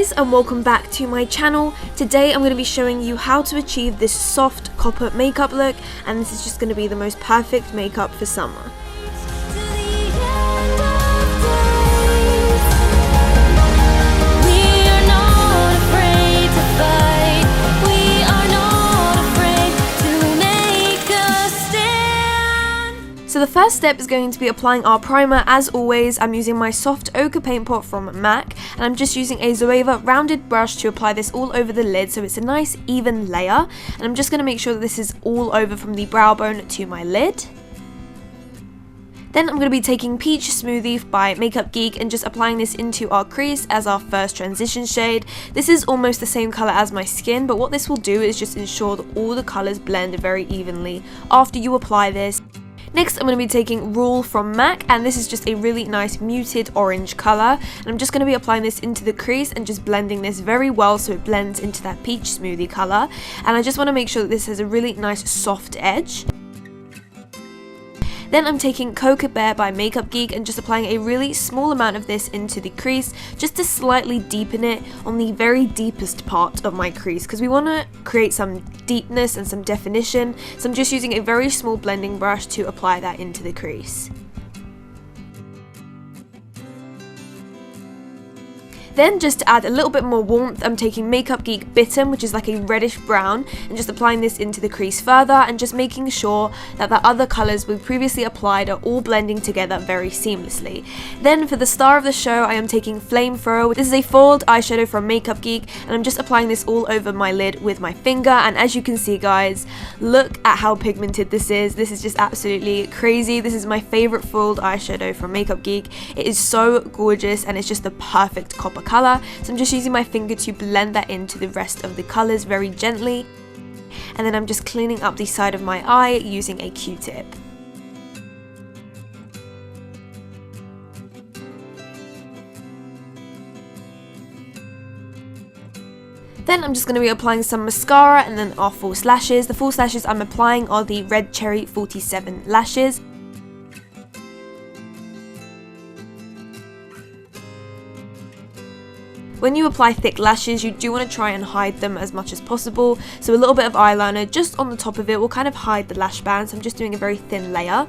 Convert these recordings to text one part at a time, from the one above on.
guys, and welcome back to my channel. Today I'm going to be showing you how to achieve this soft copper makeup look, and this is just going to be the most perfect makeup for summer. So the first step is going to be applying our primer. As always, I'm using my soft ochre paint pot from MAC, and I'm just using a Zoeva rounded brush to apply this all over the lid so it's a nice even layer. And I'm just going to make sure that this is all over from the brow bone to my lid. Then I'm going to be taking Peach Smoothie by Makeup Geek and just applying this into our crease as our first transition shade. This is almost the same colour as my skin, but what this will do is just ensure that all the colours blend very evenly after you apply this. Next, I'm going to be taking Rule from MAC, and this is just a really nice muted orange colour, and I'm just going to be applying this into the crease and just blending this very well so it blends into that peach smoothie colour. And I just want to make sure that this has a really nice soft edge. Then I'm taking Cocoa Bear by Makeup Geek and just applying a really small amount of this into the crease just to slightly deepen it on the very deepest part of my crease, because we want to create some deepness and some definition. So I'm just using a very small blending brush to apply that into the crease. Then, just to add a little bit more warmth, I'm taking Makeup Geek Bitten, which is like a reddish brown, and just applying this into the crease further and just making sure that the other colours we previously applied are all blending together very seamlessly. Then for the star of the show, I am taking Flamethrower. This is a foiled eyeshadow from Makeup Geek, and I'm just applying this all over my lid with my finger. And as you can see, guys, look at how pigmented this is. This is just absolutely crazy. This is my favourite foiled eyeshadow from Makeup Geek. It is so gorgeous and it's just the perfect copper colour, so I'm just using my finger to blend that into the rest of the colours very gently, and then I'm just cleaning up the side of my eye using a Q-tip. Then I'm just going to be applying some mascara and then our false lashes. The false lashes I'm applying are the Red Cherry 47 lashes. When you apply thick lashes, you do want to try and hide them as much as possible, so a little bit of eyeliner just on the top of it will kind of hide the lash band, so I'm just doing a very thin layer.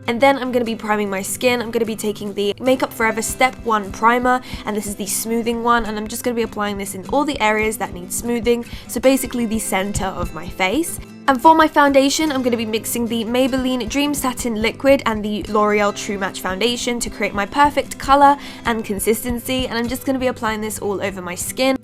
And then I'm going to be priming my skin. I'm going to be taking the Makeup Forever Step 1 primer, and this is the smoothing one, and I'm just going to be applying this in all the areas that need smoothing, so basically the centre of my face. And for my foundation, I'm going to be mixing the Maybelline Dream Satin Liquid and the L'Oreal True Match Foundation to create my perfect colour and consistency, and I'm just going to be applying this all over my skin.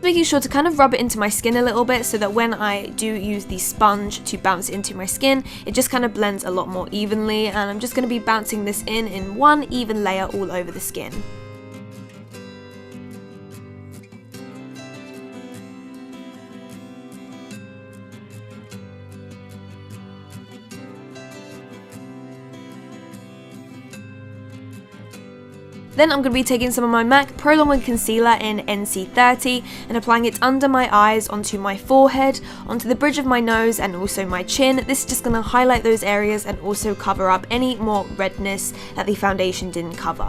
Making sure to kind of rub it into my skin a little bit so that when I do use the sponge to bounce it into my skin, it just kind of blends a lot more evenly, and I'm just going to be bouncing this in one even layer all over the skin. Then I'm going to be taking some of my MAC Prolongwear Concealer in NC30 and applying it under my eyes, onto my forehead, onto the bridge of my nose and also my chin. This is just going to highlight those areas and also cover up any more redness that the foundation didn't cover.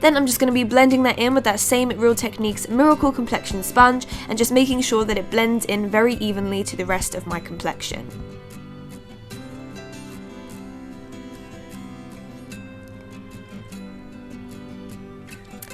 Then I'm just going to be blending that in with that same Real Techniques Miracle Complexion sponge and just making sure that it blends in very evenly to the rest of my complexion.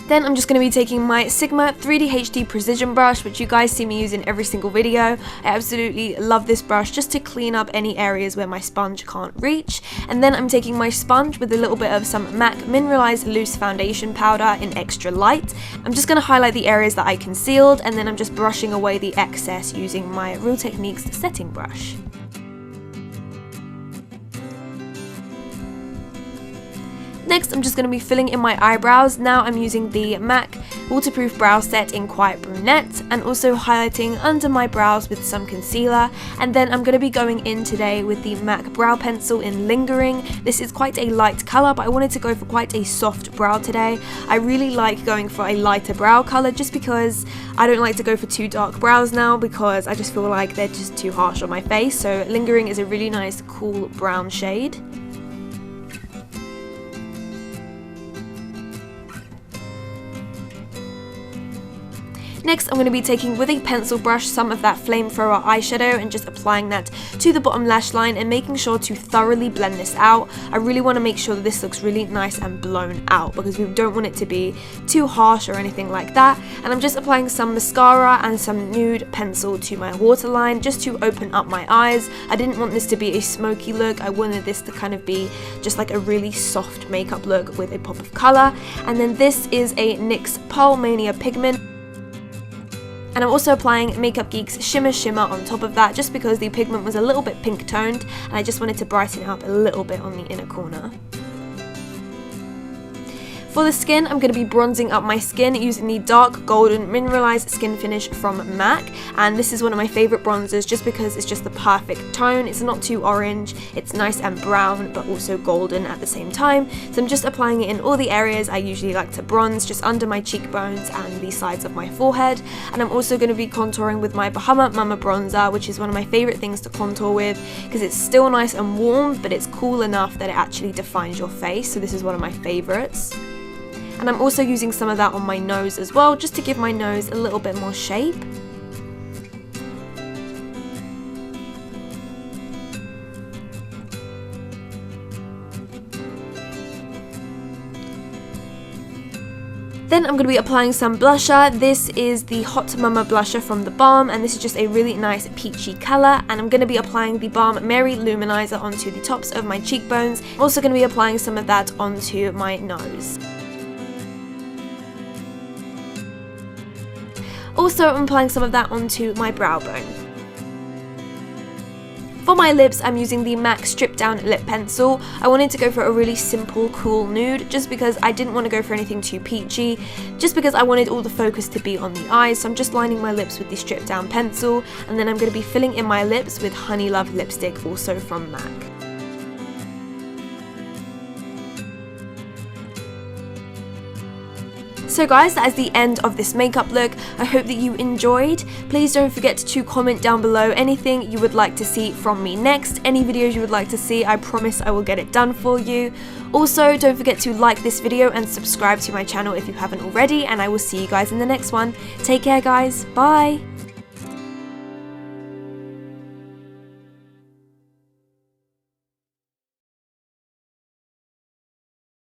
Then I'm just going to be taking my Sigma 3D HD Precision brush, which you guys see me use in every single video. I absolutely love this brush just to clean up any areas where my sponge can't reach. And then I'm taking my sponge with a little bit of some MAC Mineralize Loose Foundation Powder in Extra Light. I'm just going to highlight the areas that I concealed, and then I'm just brushing away the excess using my Real Techniques setting brush. Next, I'm just going to be filling in my eyebrows. Now I'm using the MAC waterproof brow set in Quiet Brunette, and also highlighting under my brows with some concealer. And then I'm going to be going in today with the MAC brow pencil in Lingering. This is quite a light colour, but I wanted to go for quite a soft brow today. I really like going for a lighter brow colour just because I don't like to go for too dark brows now, because I just feel like they're just too harsh on my face. So Lingering is a really nice cool brown shade. Next, I'm going to be taking with a pencil brush some of that Flamethrower eyeshadow and just applying that to the bottom lash line and making sure to thoroughly blend this out. I really want to make sure that this looks really nice and blown out, because we don't want it to be too harsh or anything like that. And I'm just applying some mascara and some nude pencil to my waterline just to open up my eyes. I didn't want this to be a smoky look. I wanted this to kind of be just like a really soft makeup look with a pop of colour. And then this is a NYX Pearl Mania pigment. And I'm also applying Makeup Geek's Shimmer Shimmer on top of that, just because the pigment was a little bit pink toned and I just wanted to brighten it up a little bit on the inner corner. For the skin, I'm going to be bronzing up my skin using the dark golden Mineralize skin finish from MAC, and this is one of my favourite bronzers just because it's just the perfect tone. It's not too orange, it's nice and brown but also golden at the same time. So I'm just applying it in all the areas I usually like to bronze, just under my cheekbones and the sides of my forehead. And I'm also going to be contouring with my Bahama Mama bronzer, which is one of my favourite things to contour with because it's still nice and warm but it's cool enough that it actually defines your face. So this is one of my favourites. And I'm also using some of that on my nose as well, just to give my nose a little bit more shape. Then I'm going to be applying some blusher. This is the Hot Mama blusher from the Balm, and this is just a really nice peachy colour. And I'm going to be applying the Balm Mary Luminizer onto the tops of my cheekbones. I'm also going to be applying some of that onto my nose. Also, I'm applying some of that onto my brow bone. For my lips, I'm using the MAC Strip Down Lip Pencil. I wanted to go for a really simple, cool nude, just because I didn't want to go for anything too peachy, just because I wanted all the focus to be on the eyes. So I'm just lining my lips with the Strip Down pencil, and then I'm going to be filling in my lips with Honey Love lipstick, also from MAC. So guys, that is the end of this makeup look. I hope that you enjoyed. Please don't forget to comment down below anything you would like to see from me next. Any videos you would like to see, I promise I will get it done for you. Also, don't forget to like this video and subscribe to my channel if you haven't already, and I will see you guys in the next one. Take care guys, bye!